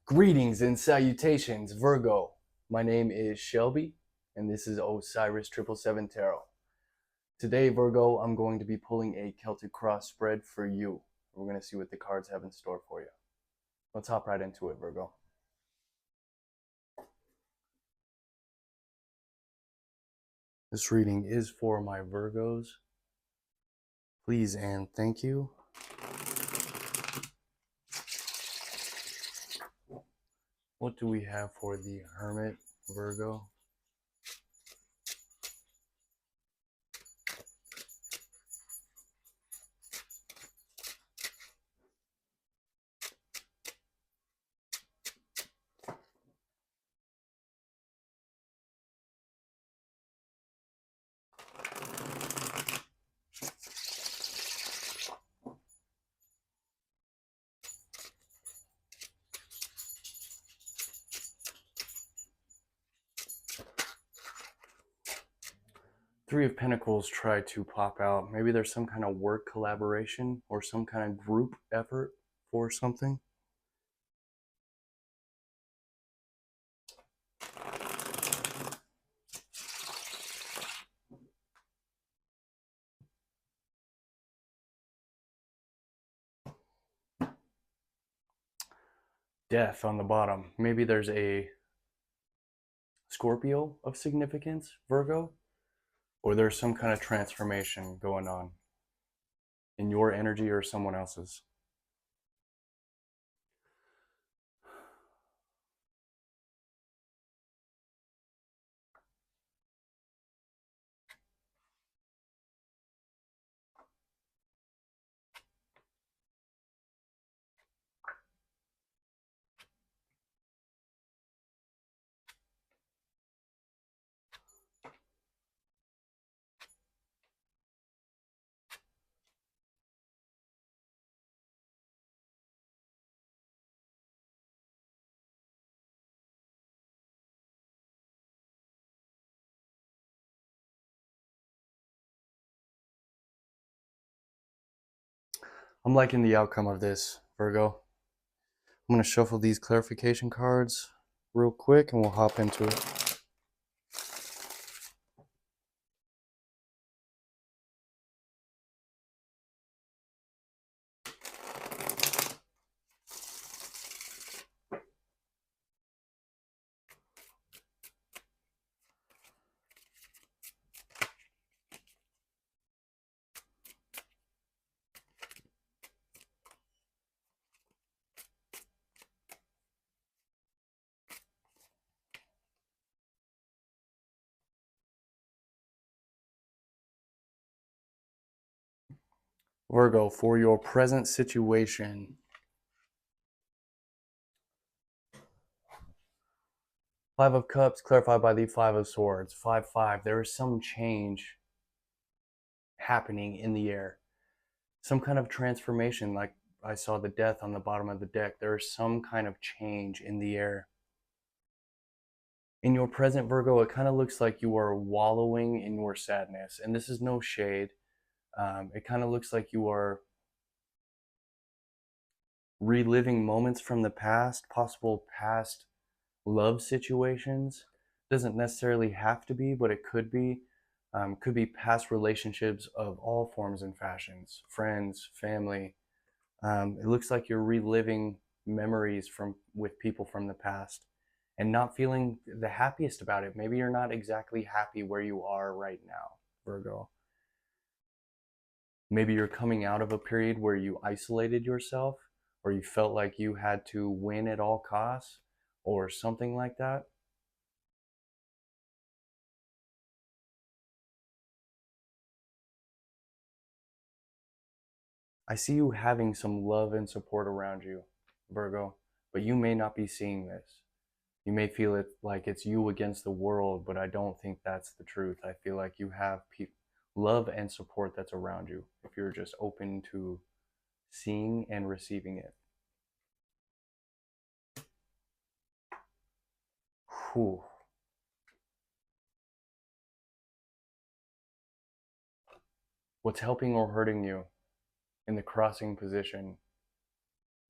Greetings and salutations, Virgo. My name is Shelby, and this is Osiris 777 Tarot. Today, Virgo, I'm going to be pulling a Celtic Cross spread for you. We're going to see what the cards have in store for you. Let's hop right into it, Virgo. This reading is for my Virgos. Please and thank you. What do we have for the Hermit, Virgo? Three of Pentacles try to pop out. Maybe there's some kind of work collaboration or some kind of group effort for something. Death on the bottom. Maybe there's a Scorpio of significance, Virgo, or there's some kind of transformation going on in your energy or someone else's. I'm liking the outcome of this, Virgo. I'm going to shuffle these clarification cards real quick and we'll hop into it. Virgo, for your present situation, Five of Cups clarified by the Five of Swords. 5-5. There is some change happening in the air. Some kind of transformation, like I saw the Death on the bottom of the deck. There is some kind of change in the air. In your present, Virgo, it kind of looks like you are wallowing in your sadness. And this is no shade. It kind of looks like you are reliving moments from the past, possible past love situations. Doesn't necessarily have to be, but it could be. Could be past relationships of all forms and fashions, friends, family. It looks like you're reliving memories with people from the past and not feeling the happiest about it. Maybe you're not exactly happy where you are right now, Virgo. Maybe you're coming out of a period where you isolated yourself or you felt like you had to win at all costs or something like that. I see you having some love and support around you, Virgo, but you may not be seeing this. You may feel it like it's you against the world, but I don't think that's the truth. I feel like you have love and support that's around you if you're just open to seeing and receiving it. Whew. What's helping or hurting you in the crossing position?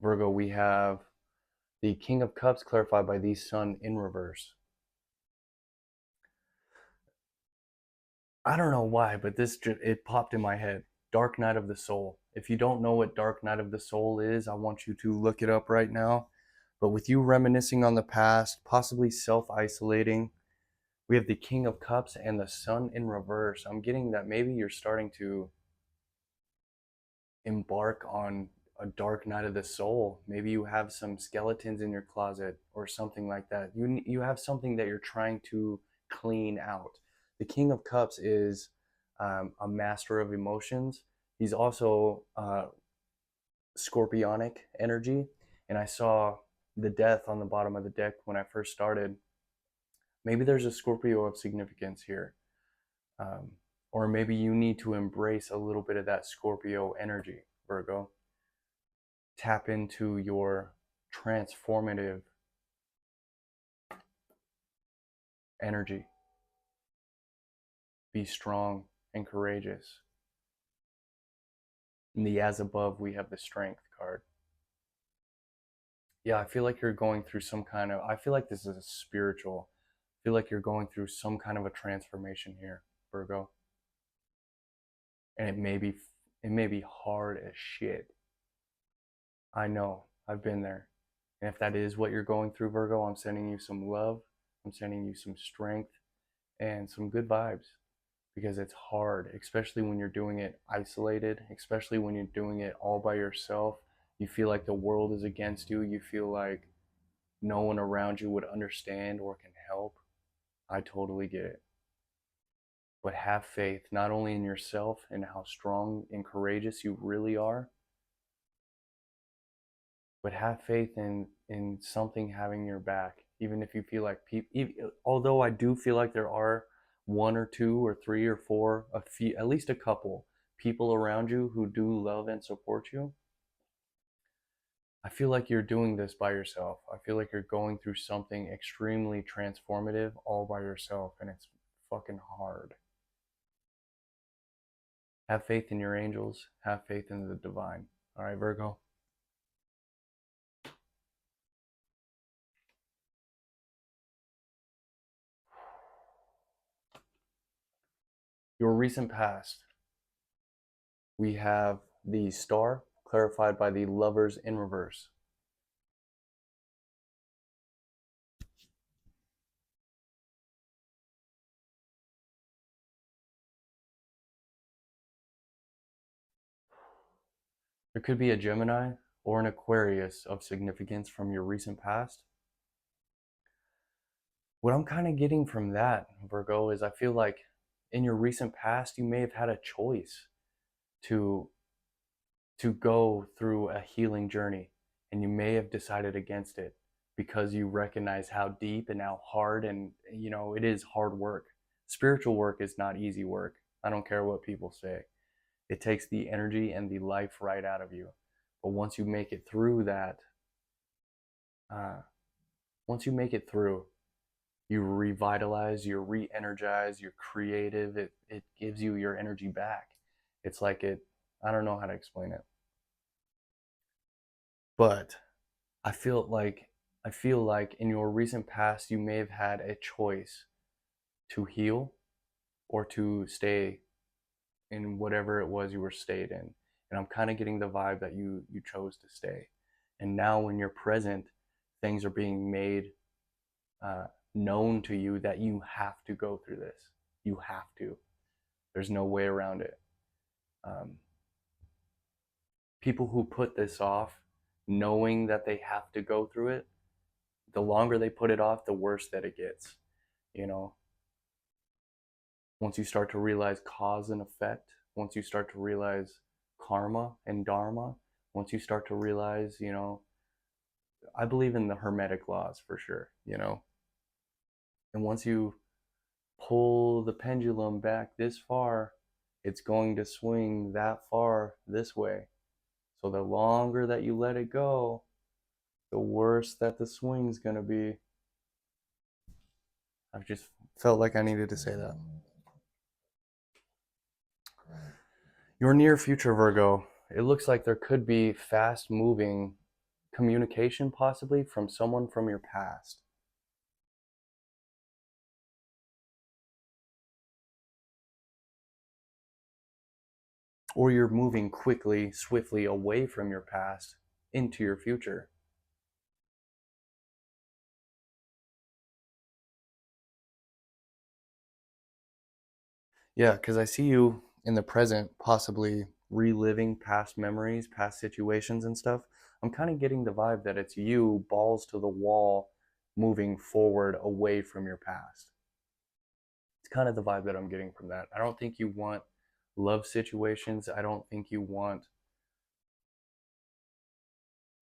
Virgo, we have The King of Cups clarified by the Sun in reverse. I don't know why, but it popped in my head. Dark Night of the Soul. If you don't know what Dark Night of the Soul is, I want you to look it up right now. But with you reminiscing on the past, possibly self-isolating, we have the King of Cups and the Sun in reverse. I'm getting that maybe you're starting to embark on a dark night of the soul. Maybe you have some skeletons in your closet or something like that. You have something that you're trying to clean out. The King of Cups is a master of emotions. He's also scorpionic energy, and I saw the death on the bottom of the deck when I first started. Maybe there's a Scorpio of significance here. Um, or maybe you need to embrace a little bit of that Scorpio energy, Virgo. Tap into your transformative energy. Be strong and courageous. In the as above, we have the strength card. Yeah, I feel like you're going through some kind of, I feel like this is a spiritual. I feel like you're going through some kind of a transformation here, Virgo. And it may be hard as shit. I know. I've been there. And if that is what you're going through, Virgo, I'm sending you some love. I'm sending you some strength and some good vibes because it's hard, especially when you're doing it isolated, especially when you're doing it all by yourself. You feel like the world is against you. You feel like no one around you would understand or can help. I totally get it. But have faith not only in yourself and how strong and courageous you really are, but have faith in something having your back, even if you feel like people. Although I do feel like there are one or two or three or four, a few, at least a couple people around you who do love and support you. I feel like you're doing this by yourself. I feel like you're going through something extremely transformative all by yourself, and it's fucking hard. Have faith in your angels. Have faith in the divine. All right, Virgo. Your recent past. We have the star clarified by the lovers in reverse. There could be a Gemini or an Aquarius of significance from your recent past. What I'm kind of getting from that, Virgo, is I feel like in your recent past, you may have had a choice to go through a healing journey, and you may have decided against it because you recognize how deep and how hard, and it is hard work. Spiritual work is not easy work. I don't care what people say. It takes the energy and the life right out of you. But once you make it through that, uh, once you make it through, you revitalize, you're re-energized, you're creative. It gives you your energy back. It's like I don't know how to explain it, but I feel like in your recent past you may have had a choice to heal or to stay in whatever it was you were stayed in. And I'm kind of getting the vibe that you chose to stay. And now when you're present, things are being made uh, known to you that you have to go through this. You have to. There's no way around it. Um, People who put this off, knowing that they have to go through it, the longer they put it off, the worse that it gets. You know, once you start to realize cause and effect, once you start to realize karma and dharma, once you start to realize, I believe in the hermetic laws for sure. And once you pull the pendulum back this far, it's going to swing that far this way. So the longer that you let it go, the worse that the swing's going to be. I've just felt like I needed to say that. Your near future, Virgo, it looks like there could be fast moving communication possibly from someone from your past. Or you're moving quickly, swiftly away from your past into your future. Yeah, because I see you in the present, possibly reliving past memories, past situations, and stuff. I'm kind of getting the vibe that it's you, balls to the wall, moving forward away from your past. It's kind of the vibe that I'm getting from that. I don't think you want love situations. I don't think you want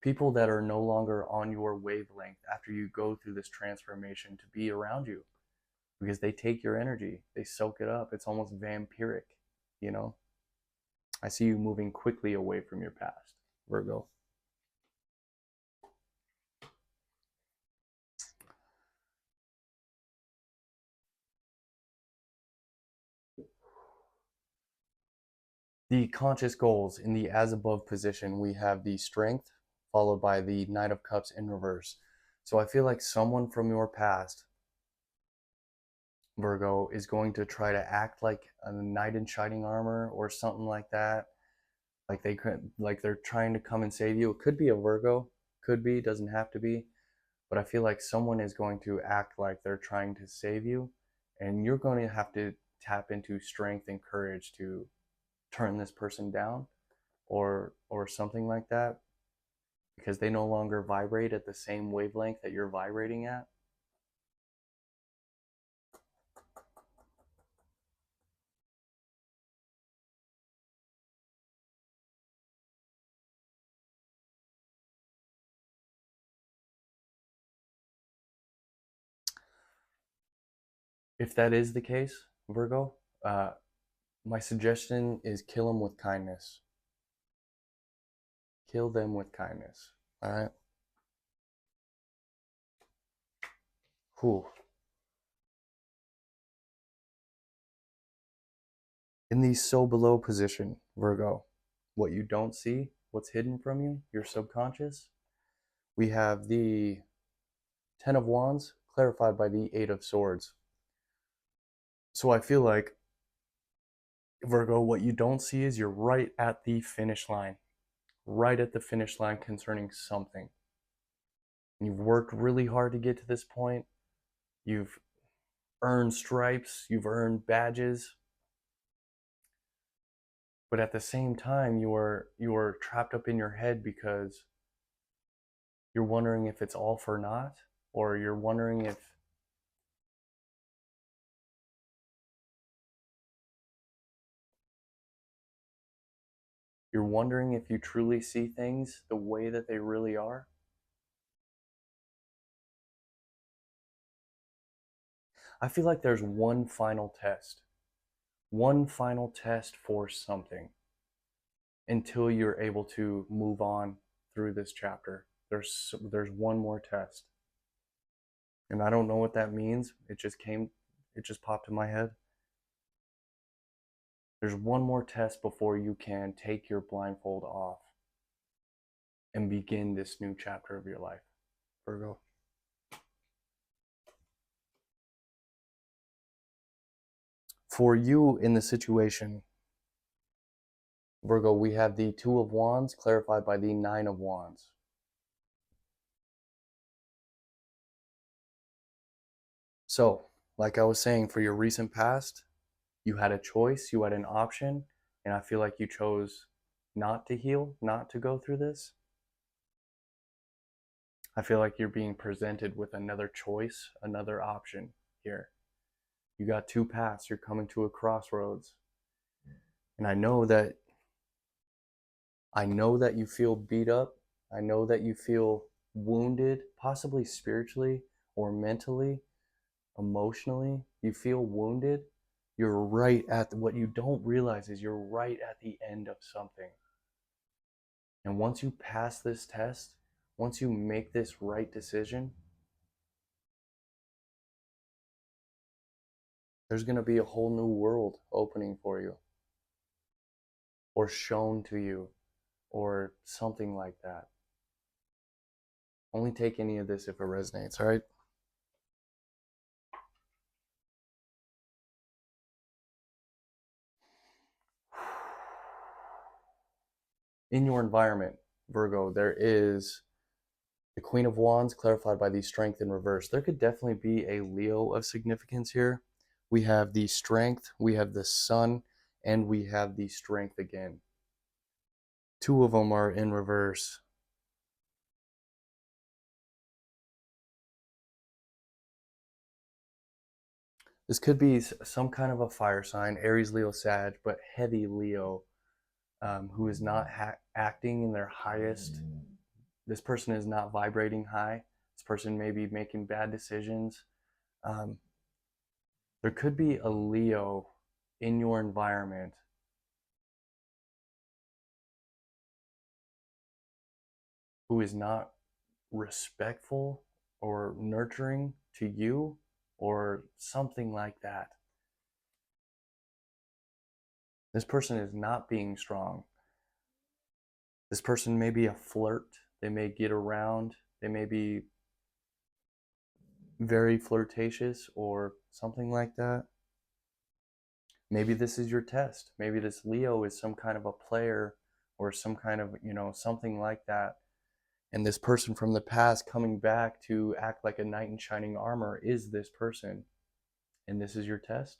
people that are no longer on your wavelength after you go through this transformation to be around you, because they take your energy, they soak it up. It's almost vampiric, you know? I see you moving quickly away from your past, Virgo. The conscious goals in the as above position, we have the strength followed by the Knight of Cups in reverse. So I feel like someone from your past, Virgo, is going to try to act like a knight in shining armor or something like that. Like they could, like they're trying to come and save you. It could be a Virgo, could be, doesn't have to be. But I feel like someone is going to act like they're trying to save you, and you're going to have to tap into strength and courage to turn this person down or something like that, because they no longer vibrate at the same wavelength that you're vibrating at. If that is the case, Virgo, my suggestion is kill them with kindness. Kill them with kindness. All right. Whew. In the so below position, Virgo, what you don't see, what's hidden from you, your subconscious, we have the Ten of Wands clarified by the Eight of Swords. So I feel like, Virgo, what you don't see is you're right at the finish line, right at the finish line concerning something. You've worked really hard to get to this point. You've earned stripes, you've earned badges, but at the same time you are trapped up in your head because you're wondering if it's all for naught, or you're wondering if you truly see things the way that they really are. I feel like there's one final test for something until you're able to move on through this chapter. There's one more test. And I don't know what that means. It just popped in my head. There's one more test before you can take your blindfold off and begin this new chapter of your life, Virgo. For you in the situation, Virgo, we have the Two of Wands clarified by the Nine of Wands. So, like I was saying, for your recent past, you had a choice, you had an option, and I feel like you chose not to heal, not to go through this. I feel like you're being presented with another choice, another option here. You got two paths, you're coming to a crossroads. And I know that you feel beat up. I know that you feel wounded, possibly spiritually or mentally, emotionally. You feel wounded. You're right at what you don't realize is you're right at the end of something. And once you pass this test, once you make this right decision, there's going to be a whole new world opening for you, or shown to you, or something like that. Only take any of this if it resonates, all right? In your environment, Virgo, there is the Queen of Wands clarified by the Strength in reverse. There could definitely be a Leo of significance here. We have the Strength, we have the Sun, and we have the Strength again. Two of them are in reverse. This could be some kind of a fire sign, Aries, Leo, Sag, but heavy Leo, who is not acting in their highest. This person is not vibrating high. This person may be making bad decisions. Um, there could be a Leo in your environment who is not respectful or nurturing to you or something like that. This person is not being strong. This person may be a flirt. They may get around. They may be very flirtatious or something like that. Maybe this is your test. Maybe this Leo is some kind of a player or some kind of, something like that. And this person from the past coming back to act like a knight in shining armor is this person. And this is your test.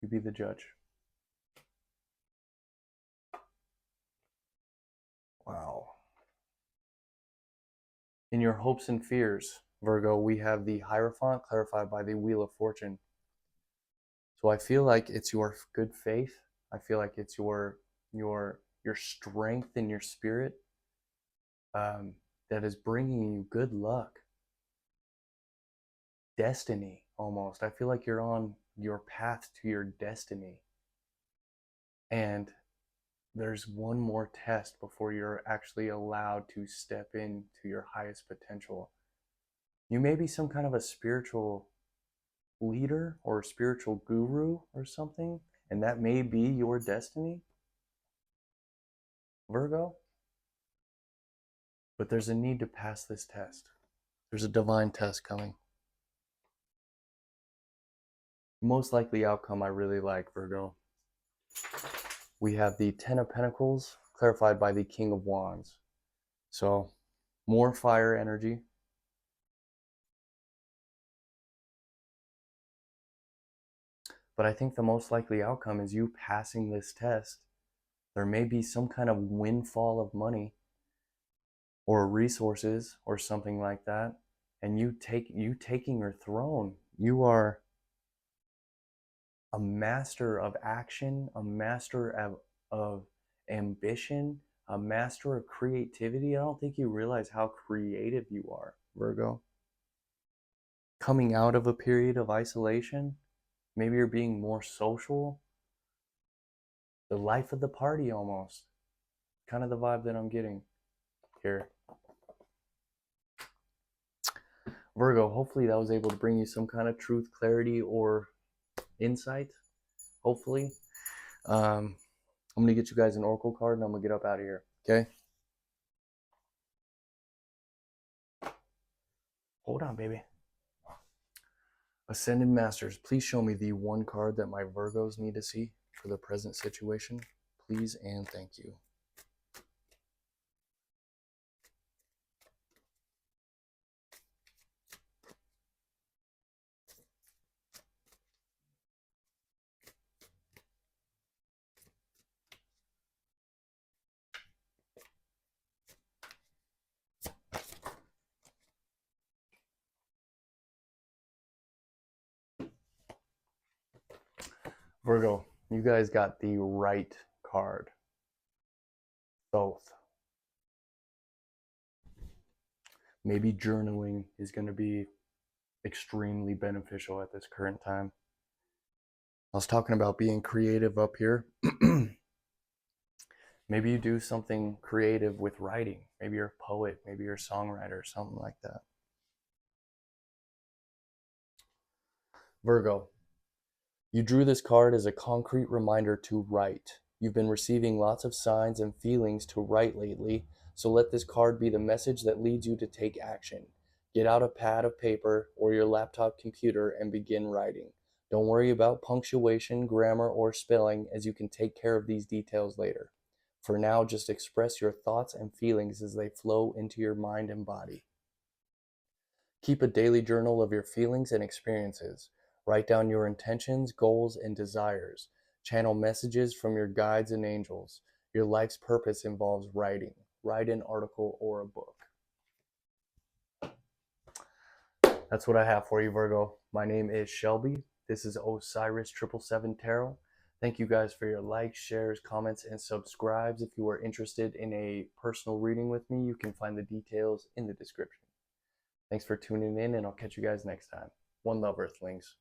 You be the judge. Wow. In your hopes and fears, Virgo, we have the Hierophant clarified by the Wheel of Fortune. So I feel like it's your good faith. I feel like it's your strength in your spirit that is bringing you good luck, destiny almost. I feel like you're on your path to your destiny. And there's one more test before you're actually allowed to step into your highest potential. You may be some kind of a spiritual leader or a spiritual guru or something, and that may be your destiny, Virgo. But there's a need to pass this test. There's a divine test coming. Most likely outcome I really like, Virgo. We have the Ten of Pentacles clarified by the King of Wands. So more fire energy. But I think the most likely outcome is you passing this test. There may be some kind of windfall of money or resources or something like that, and you taking your throne. You are a master of action, a master of ambition, a master of creativity. I don't think you realize how creative you are, Virgo. Coming out of a period of isolation, maybe you're being more social. The life of the party almost. Kind of the vibe that I'm getting here. Virgo, hopefully that was able to bring you some kind of truth, clarity, or insight. Hopefully. I'm going to get you guys an oracle card and I'm going to get up out of here. Okay? Hold on, baby. Ascended Masters, please show me the one card that my Virgos need to see for the present situation. Please and thank you. Virgo, you guys got the right card. Both. Maybe journaling is going to be extremely beneficial at this current time. I was talking about being creative up here. Maybe you do something creative with writing. Maybe you're a poet. Maybe you're a songwriter, something like that. Virgo, you drew this card as a concrete reminder to write. You've been receiving lots of signs and feelings to write lately, so let this card be the message that leads you to take action. Get out a pad of paper or your laptop computer and begin writing. Don't worry about punctuation, grammar, or spelling, as you can take care of these details later. For now, just express your thoughts and feelings as they flow into your mind and body. Keep a daily journal of your feelings and experiences. Write down your intentions, goals, and desires. Channel messages from your guides and angels. Your life's purpose involves writing. Write an article or a book. That's what I have for you, Virgo. My name is Shelby. This is Osiris 777 Tarot. Thank you guys for your likes, shares, comments, and subscribes. If you are interested in a personal reading with me, you can find the details in the description. Thanks for tuning in, and I'll catch you guys next time. One love, Earthlings.